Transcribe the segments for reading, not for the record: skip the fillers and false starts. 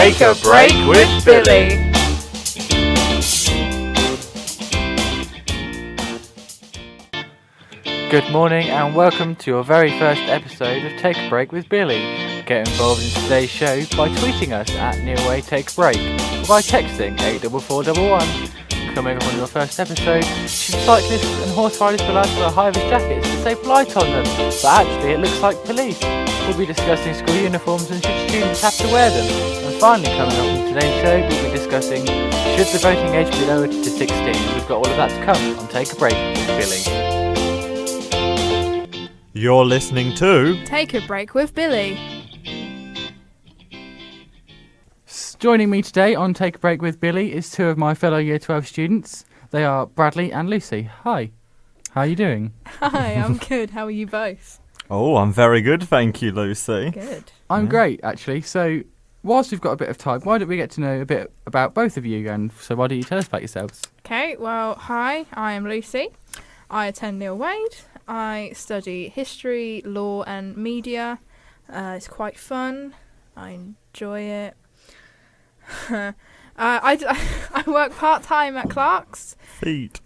Take a break with Billy. Good morning and welcome to your very first episode of Take a Break with Billy. Get involved in today's show by tweeting us at NearWayTakeABreak or by texting 84411. Coming up on your first episode, should cyclists and horse riders be allowed to wear high-vis jackets to say polite on them? But actually it looks like police. We'll be discussing school uniforms and should students have to wear them. And finally coming up in today's show, we'll be discussing should the voting age be lowered to 16? We've got all of that to come on Take a Break with Billy. You're listening to Take a Break with Billy. Joining me today on Take a Break with Billy is two of my fellow Year 12 students. They are Bradley and Lucy. Hi. How are you doing? Hi, I'm good. How are you both? Oh, I'm very good, thank you, Lucy. Good. I'm great, actually. So, whilst we've got a bit of time, why don't we get to know a bit about both of you? And so why don't you tell us about yourselves? Okay, well, hi, I am Lucy. I attend Neil Wade. I study history, law and media. It's quite fun. I enjoy it. I work part-time at Clark's. Feet.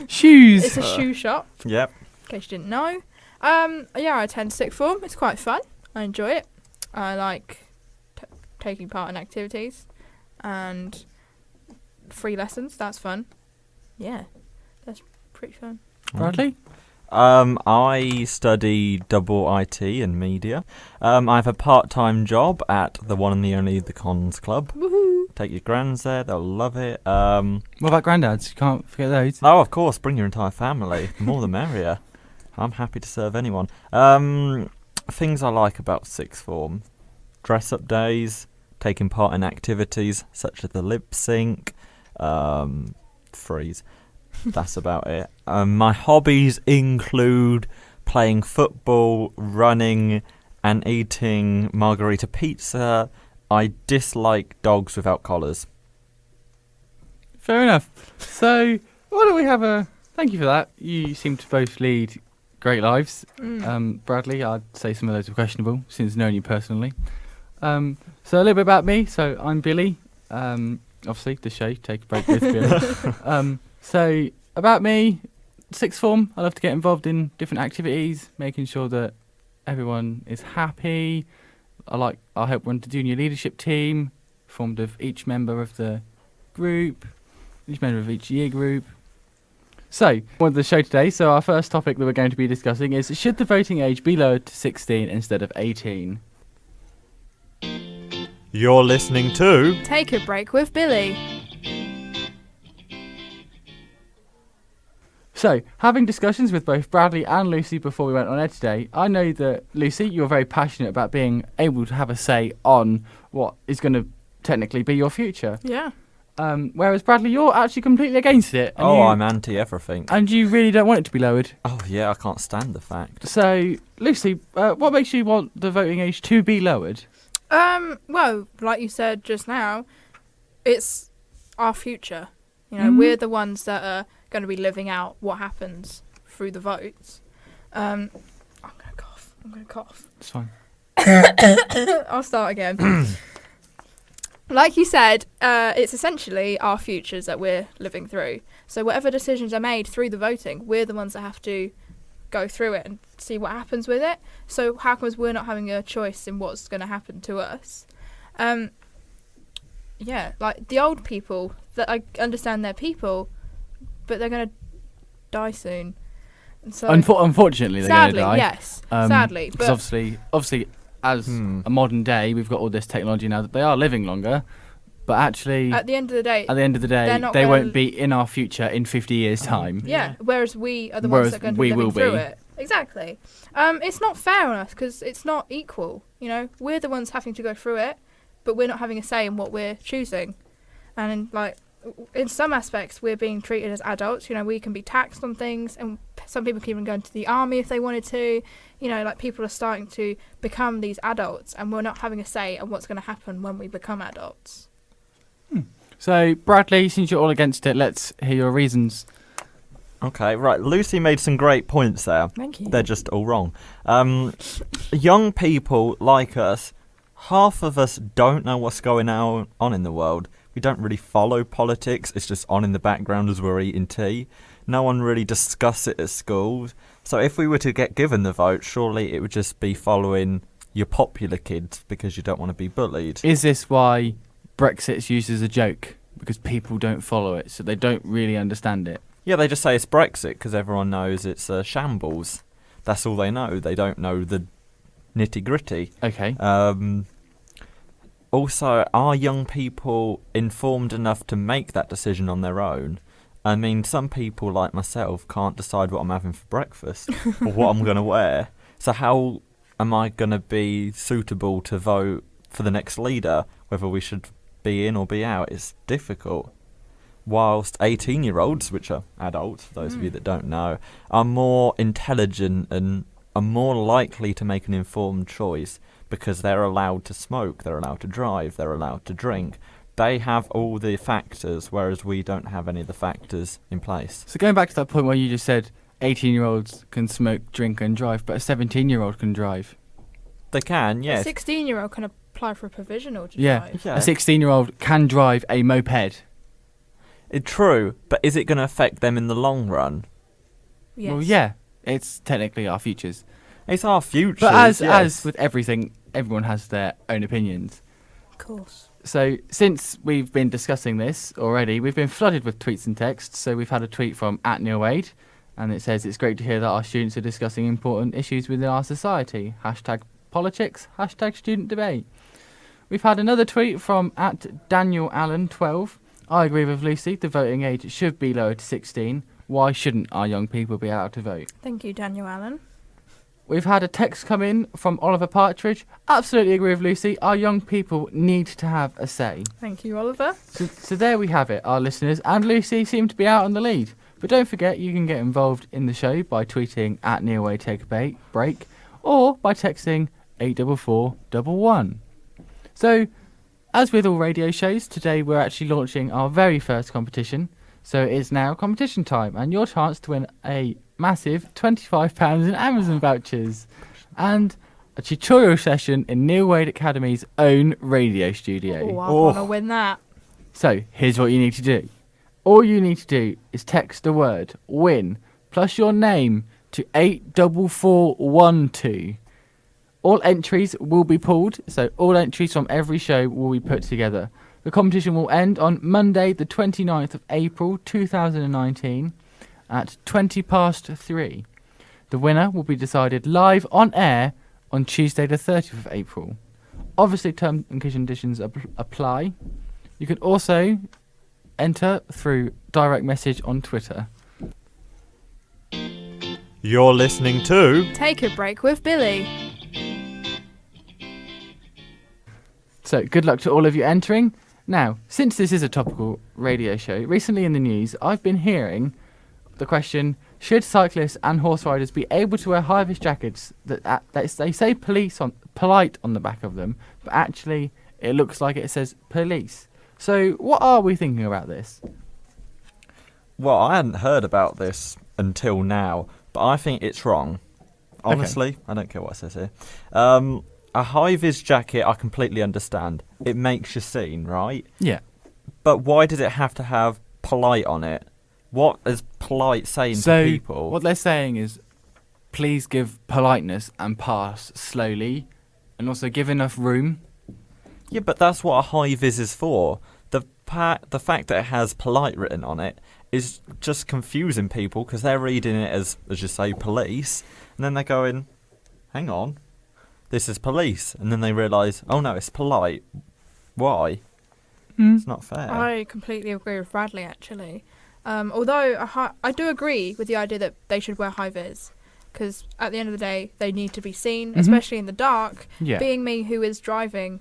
Shoes! It's a shoe shop, Yep. in case you didn't know. I attend sixth form. It's quite fun. I enjoy it. I like taking part in activities and free lessons. That's fun. Yeah, that's pretty fun. Bradley? I study double IT and media. I have a part-time job at the one and the only The Cons Club. Woohoo! Take your grands there, they'll love it. What about granddads? You can't forget those. Oh, of course, bring your entire family. The more the merrier. I'm happy to serve anyone. Things I like about sixth form. Dress-up days, taking part in activities such as the lip sync, freeze. That's about it. My hobbies include playing football, running, and eating margarita pizza. I dislike dogs without collars. Fair enough. So, why don't we have a... Thank you for that. You seem to both lead great lives. Bradley, I'd say some of those are questionable, since knowing you personally. So, a little bit about me. So, I'm Billy. Obviously, the show, Take a Break with Billy. So, about me, sixth form, I love to get involved in different activities, making sure that everyone is happy. I help run the junior leadership team, formed of each member of the group, each member of each year group. So, on the show today, so our first topic that we're going to be discussing is, should the voting age be lowered to 16 instead of 18? You're listening to Take a Break with Billy. So, having discussions with both Bradley and Lucy before we went on air today, I know that, Lucy, you're very passionate about being able to have a say on what is going to technically be your future. Yeah. Whereas, Bradley, you're actually completely against it. And I'm anti-everything. And you really don't want it to be lowered. Oh, yeah, I can't stand the fact. So, Lucy, what makes you want the voting age to be lowered? Well, like you said just now, it's our future. You know, we're the ones that are going to be living out what happens through the votes. I'm going to cough. It's fine. I'll start again. Like you said, it's essentially our futures that we're living through. So whatever decisions are made through the voting, we're the ones that have to go through it and see what happens with it. So how come we're not having a choice in what's going to happen to us? Yeah, like the old people, that I understand they're people, but they're going to die soon. And so Unfortunately, they're going to die. Yes, sadly. Because obviously, as a modern day, we've got all this technology now that they are living longer, but actually, at the end of the day, they won't be in our future in 50 years' time. Yeah, whereas we are the ones that are going to be living through it. Exactly. It's not fair on us because it's not equal. You know, we're the ones having to go through it, but we're not having a say in what we're choosing. And in some aspects, we're being treated as adults. You know, we can be taxed on things, and some people can even go into the army if they wanted to. You know, like people are starting to become these adults, and we're not having a say on what's going to happen when we become adults. So, Bradley, since you're all against it, let's hear your reasons. Okay, right. Lucy made some great points there. Thank you. They're just all wrong. Young people like us half of us don't know what's going on in the world. We don't really follow politics. It's just on in the background as we're eating tea. No one really discuss it at school. So if we were to get given the vote, surely it would just be following your popular kids because you don't want to be bullied. Is this why Brexit's used as a joke? Because people don't follow it, so they don't really understand it. Yeah, they just say it's Brexit because everyone knows it's a shambles. That's all they know. They don't know the nitty-gritty. Okay. Also, are young people informed enough to make that decision on their own? I mean, some people like myself can't decide what I'm having for breakfast or what I'm going to wear. So how am I going to be suitable to vote for the next leader, whether we should be in or be out? It's difficult. Whilst 18-year-olds, which are adults, for those of you that don't know, are more intelligent and are more likely to make an informed choice because they're allowed to smoke, they're allowed to drive, they're allowed to drink. They have all the factors, whereas we don't have any of the factors in place. So going back to that point where you just said 18-year-olds can smoke, drink and drive, but a 17-year-old can drive. They can, yes. A 16-year-old can apply for a provisional to Yeah. drive. Yeah. A 16-year-old can drive a moped. True, but is it going to affect them in the long run? Yes. Well, yeah, it's technically our futures. It's our future. But as with everything, everyone has their own opinions. Of course. So since we've been discussing this already, we've been flooded with tweets and texts. So we've had a tweet from @NeilWade, and it says, it's great to hear that our students are discussing important issues within our society. #politics, #student debate. We've had another tweet from @DanielAllen12. I agree with Lucy, the voting age should be lowered to 16. Why shouldn't our young people be allowed to vote? Thank you, Daniel Allen. We've had a text come in from Oliver Partridge. Absolutely agree with Lucy. Our young people need to have a say. Thank you, Oliver. So there we have it. Our listeners and Lucy seem to be out on the lead. But don't forget, you can get involved in the show by tweeting @NeilWade Take a Break or by texting 84411. So, as with all radio shows, today we're actually launching our very first competition. So it is now competition time and your chance to win a massive £25 in Amazon vouchers and a tutorial session in Neil Wade Academy's own radio studio. Oh, I want to win that. So here's what you need to do. All you need to do is text the word WIN plus your name to 84412. All entries will be pulled, so all entries from every show will be put together. The competition will end on Monday, the 29th of April 2019 at 3:20. The winner will be decided live on air on Tuesday, the 30th of April. Obviously, terms and conditions apply. You can also enter through direct message on Twitter. You're listening to Take a Break with Billy. So, good luck to all of you entering. Now, since this is a topical radio show, recently in the news, I've been hearing the question, should cyclists and horse riders be able to wear high-vis jackets that they say polite on the back of them, but actually it looks like it says police? So, what are we thinking about this? Well, I hadn't heard about this until now, but I think it's wrong. Honestly, okay. I don't care what it says here. A high-vis jacket, I completely understand. It makes you seen, right? Yeah. But why does it have to have polite on it? What is polite saying to people? What they're saying is, please give politeness and pass slowly, and also give enough room. Yeah, but that's what a high-vis is for. The fact that it has polite written on it is just confusing people because they're reading it as you say, police, and then they're going, hang on. This is police, and then they realise, oh no, it's polite. Why? It's not fair. I completely agree with Bradley, actually. Although I do agree with the idea that they should wear high vis, because at the end of the day, they need to be seen, especially in the dark. Yeah. Being me who is driving,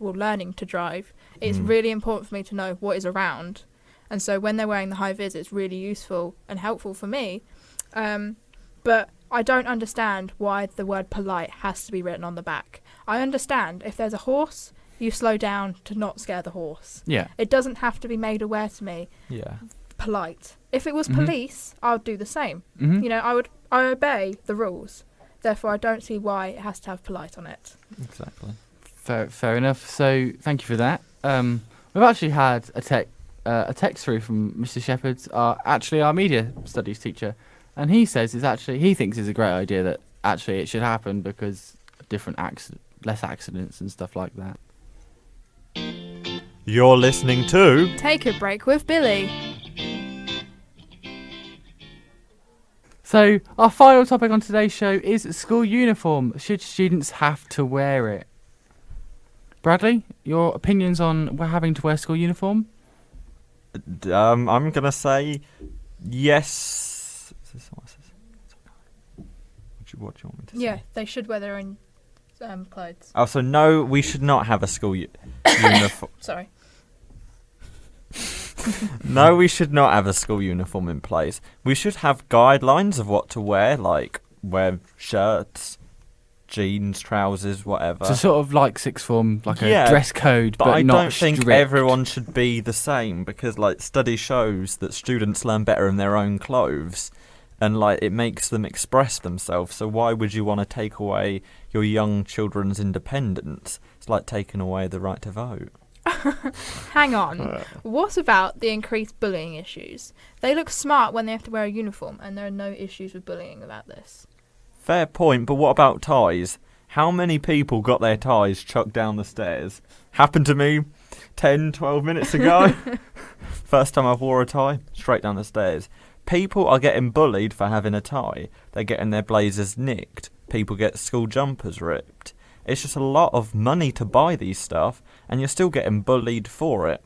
learning to drive, it's really important for me to know what is around. And so when they're wearing the high vis, it's really useful and helpful for me. But I don't understand why the word polite has to be written on the back. I understand if there's a horse, you slow down to not scare the horse. Yeah. It doesn't have to be made aware to me. Yeah. Polite. If it was police, I would do the same. Mm-hmm. You know, I obey the rules. Therefore, I don't see why it has to have polite on it. Exactly. Fair enough. So thank you for that. We've actually had a text through from Mr. Shepherd's, our media studies teacher, and he says he thinks it's a great idea that actually it should happen because less accidents and stuff like that. You're listening to Take a Break with Billy. So our final topic on today's show is school uniform. Should students have to wear it? Bradley, your opinions on having to wear school uniform? I'm going to say yes. What do you want me to say? Yeah, they should wear their own clothes. Oh, so no, we should not have a school uniform. Sorry. No, we should not have a school uniform in place. We should have guidelines of what to wear, like wear shirts, jeans, trousers, whatever. So sort of like sixth form, like a dress code, but I not don't think strict. everyone should be the same because, like, study shows that students learn better in their own clothes, and like it makes them express themselves. So why would you want to take away your young children's independence? It's like taking away the right to vote. Hang on. What about the increased bullying issues? They look smart when they have to wear a uniform, and there are no issues with bullying about this. Fair point, but what about ties? How many people got their ties chucked down the stairs? Happened to me 10, 12 minutes ago. First time I wore a tie, straight down the stairs. People are getting bullied for having a tie. They're getting their blazers nicked. People get school jumpers ripped. It's just a lot of money to buy these stuff, and you're still getting bullied for it.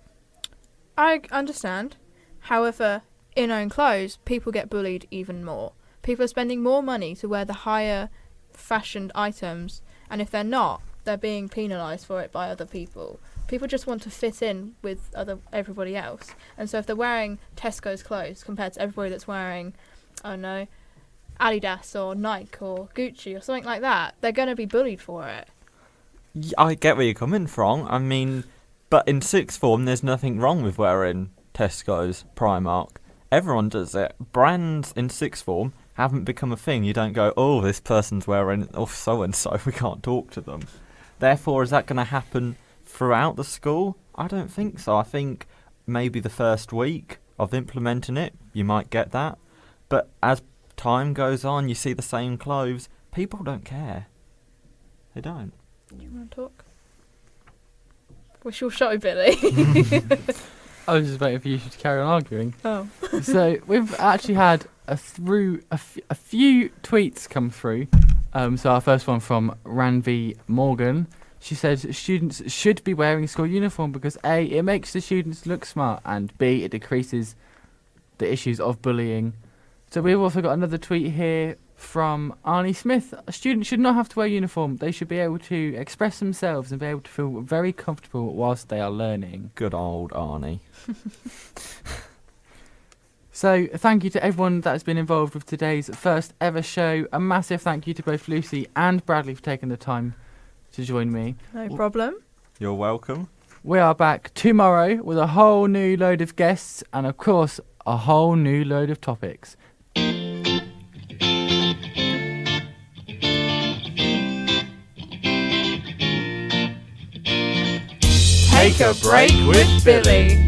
I understand. However, in own clothes, people get bullied even more. People are spending more money to wear the higher fashioned items, and if they're not, they're being penalised for it by other people. People just want to fit in with everybody else. And so if they're wearing Tesco's clothes compared to everybody that's wearing, I don't know, Adidas or Nike or Gucci or something like that, they're going to be bullied for it. I get where you're coming from. I mean, but in sixth form, there's nothing wrong with wearing Tesco's, Primark. Everyone does it. Brands in sixth form haven't become a thing. You don't go, oh, this person's wearing so-and-so, we can't talk to them. Therefore, is that going to happen throughout the school? I don't think so. I think maybe the first week of implementing it, you might get that. But as time goes on, you see the same clothes, people don't care. They don't. Do you want to talk? What's your show, Billy? I was just waiting for you to carry on arguing. Oh. So we've actually had a few tweets come through. So our first one from Ranvi Morgan. She says students should be wearing school uniform because A, it makes the students look smart, and B, it decreases the issues of bullying. So we've also got another tweet here from Arnie Smith. Students should not have to wear a uniform. They should be able to express themselves and be able to feel very comfortable whilst they are learning. Good old Arnie. So thank you to everyone that has been involved with today's first ever show. A massive thank you to both Lucy and Bradley for taking the time to join me. No problem. You're welcome. We are back tomorrow with a whole new load of guests and, of course, a whole new load of topics. Take a break with Billy.